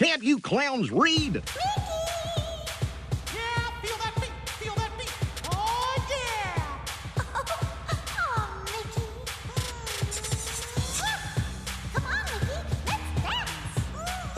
Can't you clowns read? Yeah, feel that beat, feel that beat. Oh, yeah. Oh, Mickey. Come on, Mickey. Let's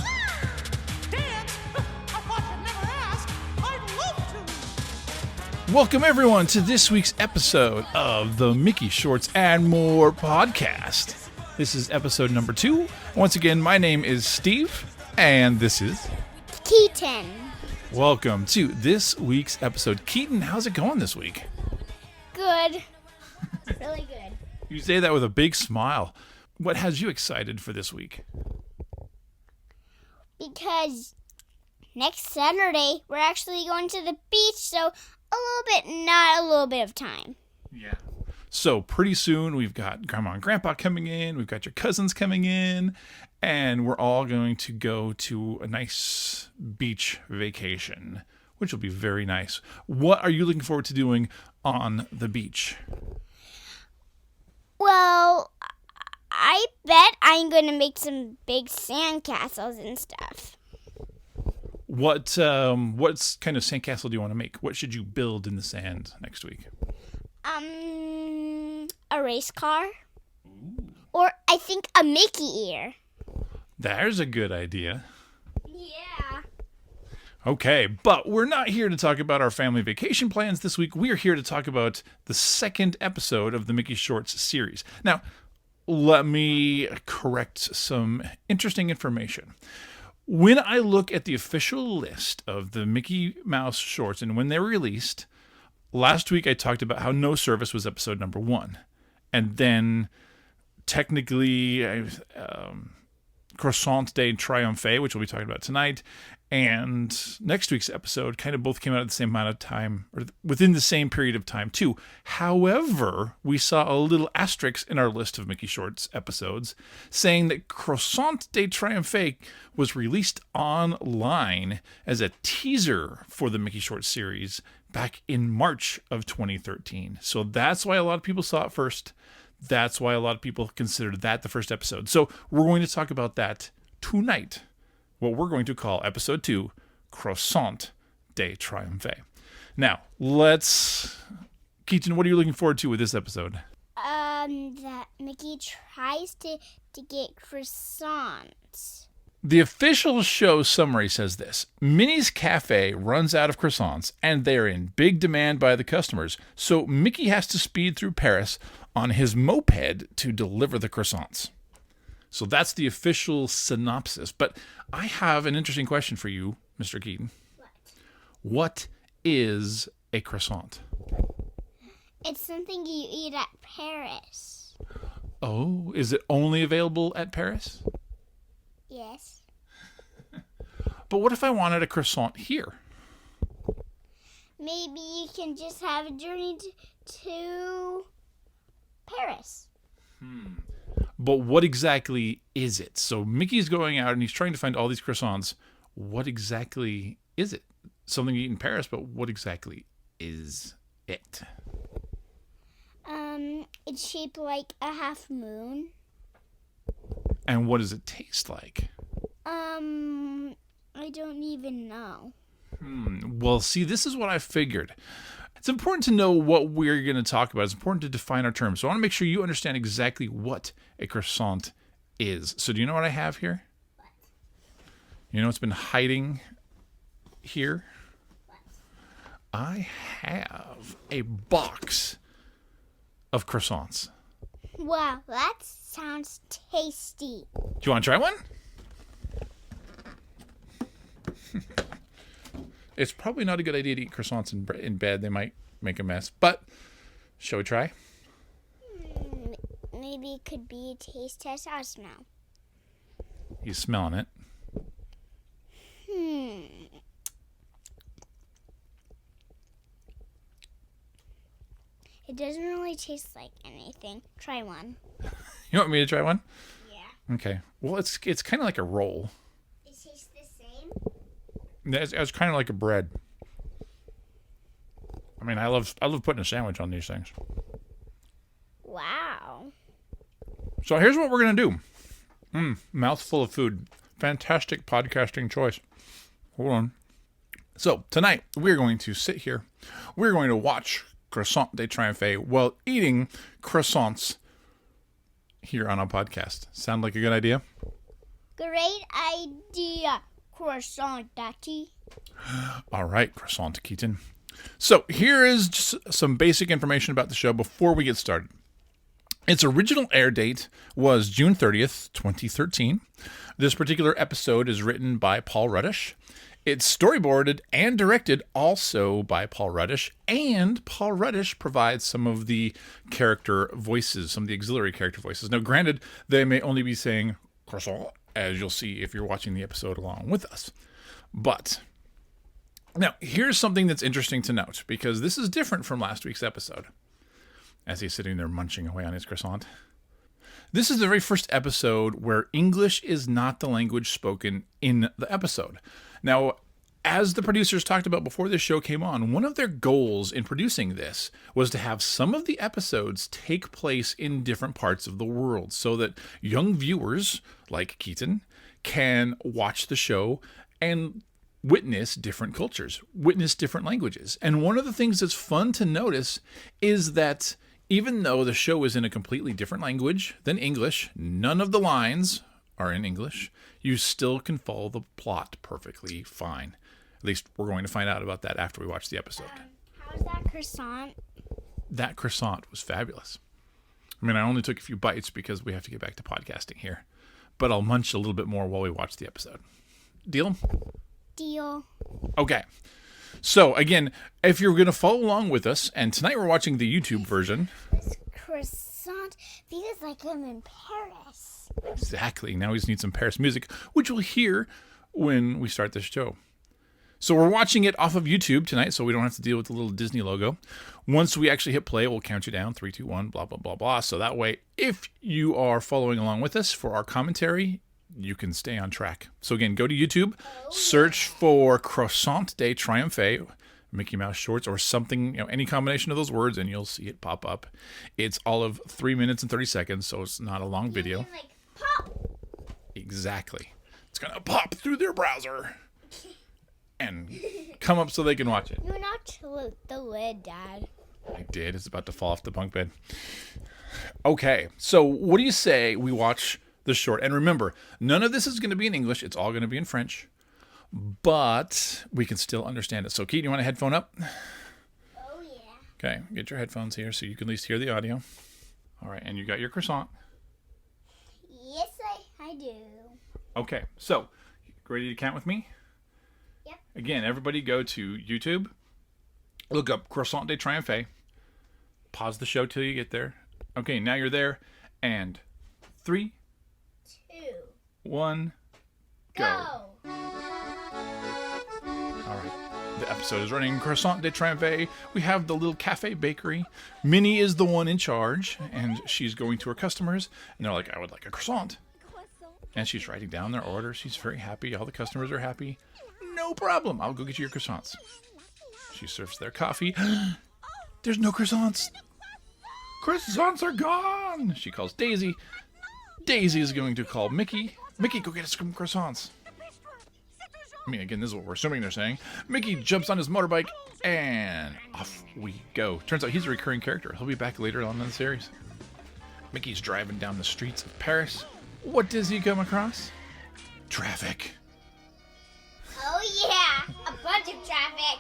dance. Dance? I thought you'd never ask. I'd love to. Welcome, everyone, to this week's episode of the Mickey Shorts and More podcast. This is episode number 2. Once again, my name is Steve, and this is Keaton. Welcome to this week's episode. Keaton, how's it going this week? Good. Really good. You say that with a big smile. What has you excited for this week? Because next Saturday, we're actually going to the beach, so not a little bit of time. Yeah. So pretty soon we've got Grandma and Grandpa coming in, we've got your cousins coming in, and we're all going to go to a nice beach vacation, which will be very nice. What are you looking forward to doing on the beach? Well, I bet I'm going to make some big sand castles and stuff. What kind of sandcastle do you want to make? What should you build in the sand next week? A race car. Ooh. Or I think a Mickey ear. There's a good idea. Yeah. Okay, but we're not here to talk about our family vacation plans this week. We are here to talk about the second episode of the Mickey Shorts series. Now, let me correct some interesting information. When I look at the official list of the Mickey Mouse shorts and when they were released, last week I talked about how No Service was episode number 1. And then technically Croissant de Triomphe, which we'll be talking about tonight, and next week's episode kind of both came out at the same amount of time, or within the same period of time too. However, we saw a little asterisk in our list of Mickey Shorts episodes saying that Croissant de Triomphe was released online as a teaser for the Mickey Shorts series back in March of 2013. So that's why a lot of people saw it first. That's why a lot of people considered that the first episode. So we're going to talk about that tonight. What we're going to call episode 2, Croissant de Triomphe. Now, Keaton, what are you looking forward to with this episode? That Mickey tries to get croissants. The official show summary says this: Minnie's Cafe runs out of croissants, and they're in big demand by the customers, so Mickey has to speed through Paris on his moped to deliver the croissants. So that's the official synopsis. But I have an interesting question for you, Mr. Keaton. What is a croissant? It's something you eat at Paris. Oh, is it only available at Paris? Yes. But what if I wanted a croissant here? Maybe you can just have a journey to Paris. But what exactly is it? So Mickey's going out and he's trying to find all these croissants. What exactly is it? Something you eat in Paris, but what exactly is it? It's shaped like a half moon. And what does it taste like? I don't even know. Well, see, this is what I figured. It's important to know what we're going to talk about. It's important to define our terms. So I want to make sure you understand exactly what a croissant is. So do you know what I have here? What? You know what's been hiding here? What? I have a box of croissants. Wow, that sounds tasty. Do you want to try one? It's probably not a good idea to eat croissants in bed. They might make a mess. But shall we try? Maybe it could be a taste test. I'll smell. You smelling it? It doesn't really taste like anything. Try one. You want me to try one? Yeah. Okay. Well, it's kind of like a roll. It tastes the same? It's kind of like a bread. I mean, I love putting a sandwich on these things. Wow. So here's what we're going to do. Mouthful of food. Fantastic podcasting choice. Hold on. So tonight we're going to sit here. We're going to watch Croissant de Triomphe while eating croissants here on our podcast. Sound like a good idea? Great idea, Croissant Daddy. All right, Croissant Keaton. So here is just some basic information about the show before we get started. Its original air date was June 30th, 2013. This particular episode is written by Paul Ruddish. It's storyboarded and directed also by Paul Ruddish, and Paul Ruddish provides some of the character voices, some of the auxiliary character voices. Now, granted, they may only be saying croissant, as you'll see if you're watching the episode along with us. But now, here's something that's interesting to note, because this is different from last week's episode, as he's sitting there munching away on his croissant. This is the very first episode where English is not the language spoken in the episode. Now, as the producers talked about before this show came on, one of their goals in producing this was to have some of the episodes take place in different parts of the world so that young viewers, like Keaton, can watch the show and witness different cultures, witness different languages. And one of the things that's fun to notice is that even though the show is in a completely different language than English, none of the lines are in English, you still can follow the plot perfectly fine. At least we're going to find out about that after we watch the episode. How's that croissant? That croissant was fabulous. I mean, I only took a few bites because we have to get back to podcasting here. But I'll munch a little bit more while we watch the episode. Deal? Deal. Okay. So, again, if you're going to follow along with us, and tonight we're watching the YouTube version. This croissant feels like I'm in Paris. Exactly. Now we just need some Paris music, which we'll hear when we start this show. So we're watching it off of YouTube tonight, so we don't have to deal with the little Disney logo. Once we actually hit play, we'll count you down, 3, 2, 1, blah, blah, blah, blah. So that way, if you are following along with us for our commentary, you can stay on track. So again, go to YouTube, search for Croissant de Triomphe, Mickey Mouse shorts, or something, any combination of those words, and you'll see it pop up. It's all of 3 minutes and 30 seconds, so it's not a long video. Like, pop. Exactly. It's going to pop through their browser and come up so they can watch it. You knocked the lid, Dad. I did. It's about to fall off the bunk bed. Okay, so what do you say we watch the short? And remember, none of this is going to be in English. It's all going to be in French. But we can still understand it. So, Keaton, you want a headphone up? Oh, yeah. Okay, get your headphones here so you can at least hear the audio. All right, and you got your croissant. Yes, I do. Okay, so, ready to count with me? Yep. Again, everybody go to YouTube. Look up Croissant de Triomphe. Pause the show till you get there. Okay, now you're there. And 3, 2, 1, go. go. All right. The episode is running. Croissant de Triomphe. We have the little cafe bakery. Minnie is the one in charge, and she's going to her customers, and they're like, I would like a croissant. And she's writing down their order. She's very happy. All the customers are happy. No problem. I'll go get you your croissants. She serves their coffee. There's no croissants. Croissants are gone. She calls Daisy. Daisy is going to call Mickey. Mickey, go get us some croissants. I mean, again, this is what we're assuming they're saying. Mickey jumps on his motorbike, and off we go. Turns out he's a recurring character. He'll be back later on in the series. Mickey's driving down the streets of Paris. What does he come across? Traffic. Oh, yeah. A bunch of traffic.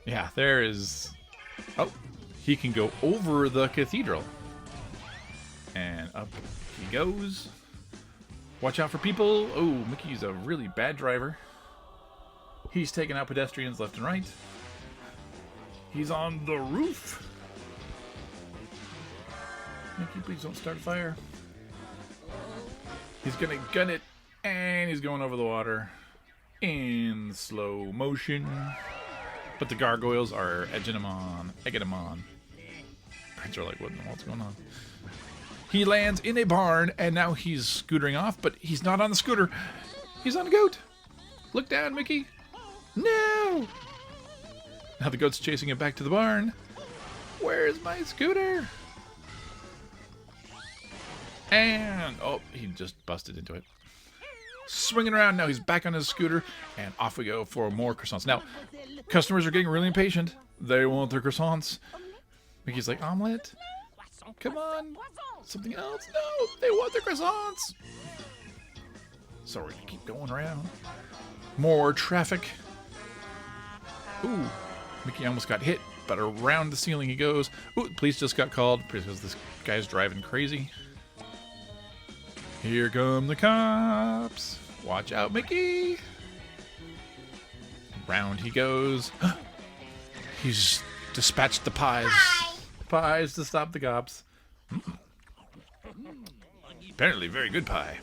Yeah, there is... Oh, he can go over the cathedral. And up he goes. Watch out for people. Oh, Mickey's a really bad driver. He's taking out pedestrians left and right. He's on the roof. Mickey, please don't start a fire. He's gonna gun it, and he's going over the water in slow motion. But the gargoyles are egging him on. Parents are like, what's going on? He lands in a barn, and now he's scootering off, but he's not on the scooter. He's on a goat. Look down, Mickey. No! Now the goat's chasing him back to the barn. Where's my scooter? And, oh, he just busted into it. swinging around. Now he's back on his scooter, and off we go for more croissants. Now, customers are getting really impatient. They want their croissants. Mickey's like, omelet? Come on. Something else? No, they want their croissants. So we're going to keep going around. More traffic. Ooh, Mickey almost got hit, but around the ceiling he goes. Ooh, police just got called because this guy's driving crazy. Here come the cops. Watch out, Mickey. Round he goes. He's dispatched the pies. Pies to stop the cops. Apparently very good pie.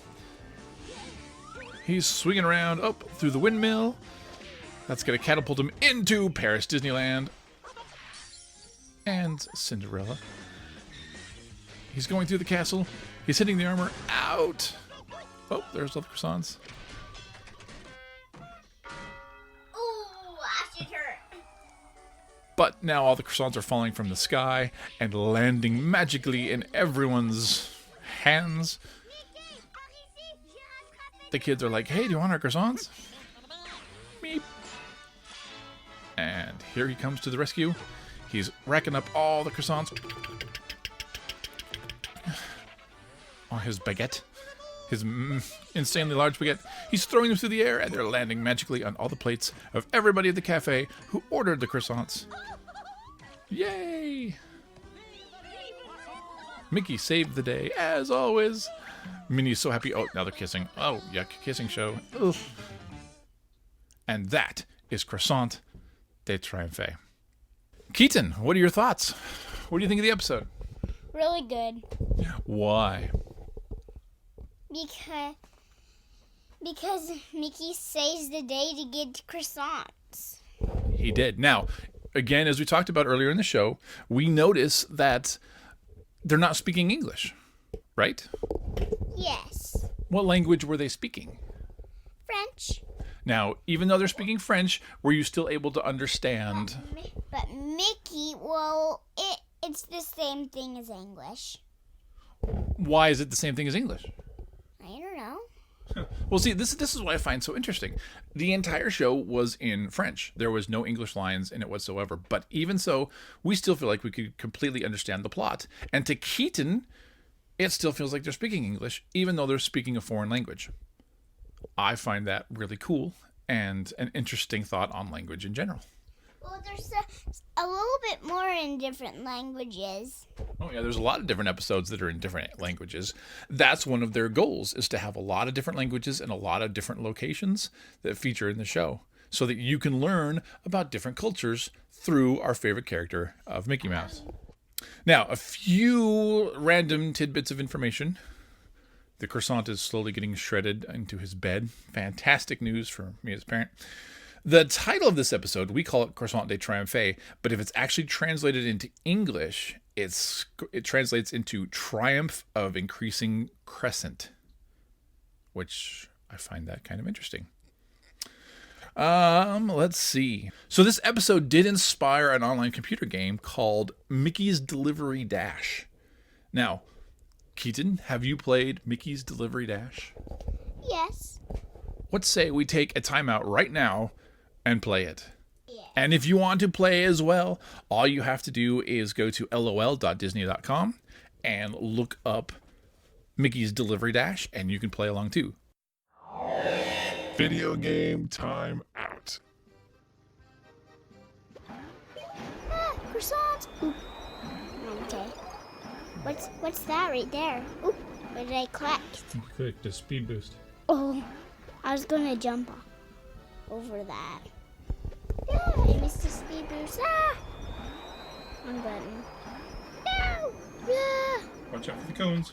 He's swinging around up through the windmill. That's going to catapult him into Paris Disneyland. And Cinderella. He's going through the castle. He's hitting the armor. Out. Oh, there's all the croissants. Ooh, that should hurt. But now all the croissants are falling from the sky and landing magically in everyone's hands. The kids are like, hey, do you want our croissants? Meep. And here he comes to the rescue. He's racking up all the croissants on his baguette. His insanely large baguette. He's throwing them through the air, and they're landing magically on all the plates of everybody at the cafe who ordered the croissants. Yay! Mickey saved the day, as always. Minnie's so happy. Oh, now they're kissing. Oh, yuck, kissing show. Ugh. And that is Croissant de Triomphe. Keaton, what are your thoughts? What do you think of the episode? Really good. Why? Because Mickey saves the day to get croissants. He did. Now, again, as we talked about earlier in the show, we notice that they're not speaking English, right? Yes. What language were they speaking? French. Now, even though they're speaking French, were you still able to understand? But Mickey, well, it's the same thing as English. Why is it the same thing as English? I don't know. Well, see, this is what I find so interesting. The entire show was in French. There was no English lines in it whatsoever. But even so, we still feel like we could completely understand the plot. And to Keaton, it still feels like they're speaking English, even though they're speaking a foreign language. I find that really cool and an interesting thought on language in general. Well, there's a little bit more in different languages. Oh, yeah, there's a lot of different episodes that are in different languages. That's one of their goals, is to have a lot of different languages and a lot of different locations that feature in the show so that you can learn about different cultures through our favorite character of Mickey Mouse. Now, a few random tidbits of information. The croissant is slowly getting shredded into his bed. Fantastic news for me as a parent. The title of this episode, we call it Croissant de Triomphe, but if it's actually translated into English, it translates into Triumph of Increasing Crescent, which I find that kind of interesting. Let's see. So this episode did inspire an online computer game called Mickey's Delivery Dash. Now, Keaton, have you played Mickey's Delivery Dash? Yes. Let's say we take a timeout right now and play it. Yeah. And if you want to play as well, all you have to do is go to lol.disney.com and look up Mickey's Delivery Dash, and you can play along too. Video game time out. Croissant. Ooh. Okay. What's that right there? Ooh, what did I collect? Click the speed boost. Oh, I was gonna jump over that. Yeah, I missed the speed boost. Ah! Wrong button. No! Yeah! Watch out for the cones.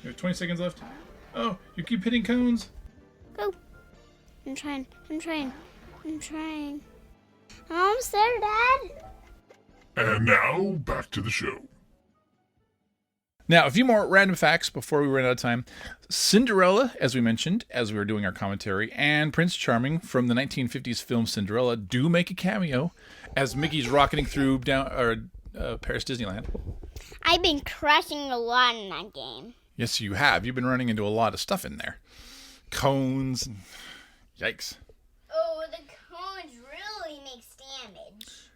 You have 20 seconds left. Oh, you keep hitting cones. Go. I'm trying. I'm almost there, Dad. And now, back to the show. Now, a few more random facts before we run out of time. Cinderella, as we mentioned, as we were doing our commentary, and Prince Charming from the 1950s film Cinderella do make a cameo as Mickey's rocketing through Paris Disneyland. I've been crashing a lot in that game. Yes, you have. You've been running into a lot of stuff in there. cones. Yikes. Oh, the cones really makes damage.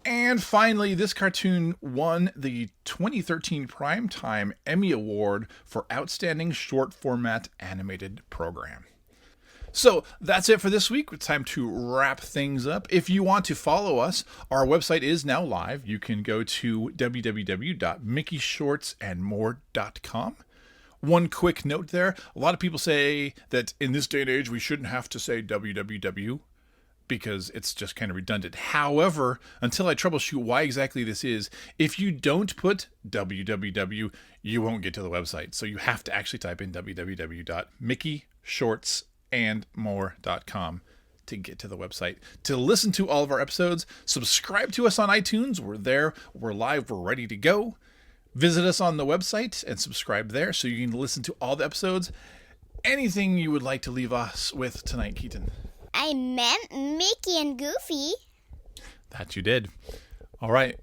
And finally, this cartoon won the 2013 Primetime Emmy Award for Outstanding Short Format Animated Program. So that's it for this week. It's time to wrap things up. If you want to follow us, our website is now live. You can go to www.mickeyshortsandmore.com. One quick note there. A lot of people say that in this day and age, we shouldn't have to say www because it's just kind of redundant. However, until I troubleshoot why exactly this is, if you don't put www, you won't get to the website. So you have to actually type in www.mickeyshortsandmore.com to get to the website. To listen to all of our episodes, subscribe to us on iTunes. We're there. We're live. We're ready to go. Visit us on the website and subscribe there so you can listen to all the episodes. Anything you would like to leave us with tonight, Keaton? I meant Mickey and Goofy. That you did. All right.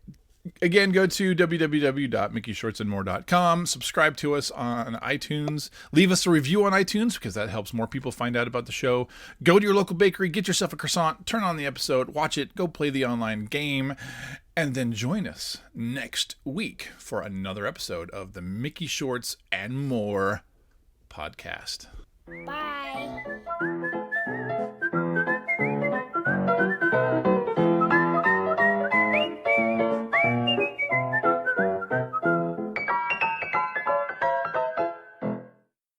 Again, go to www.mickeyshortsandmore.com. Subscribe to us on iTunes. Leave us a review on iTunes because that helps more people find out about the show. Go to your local bakery, get yourself a croissant, turn on the episode, watch it, go play the online game, and then join us next week for another episode of the Mickey Shorts and More podcast. Bye.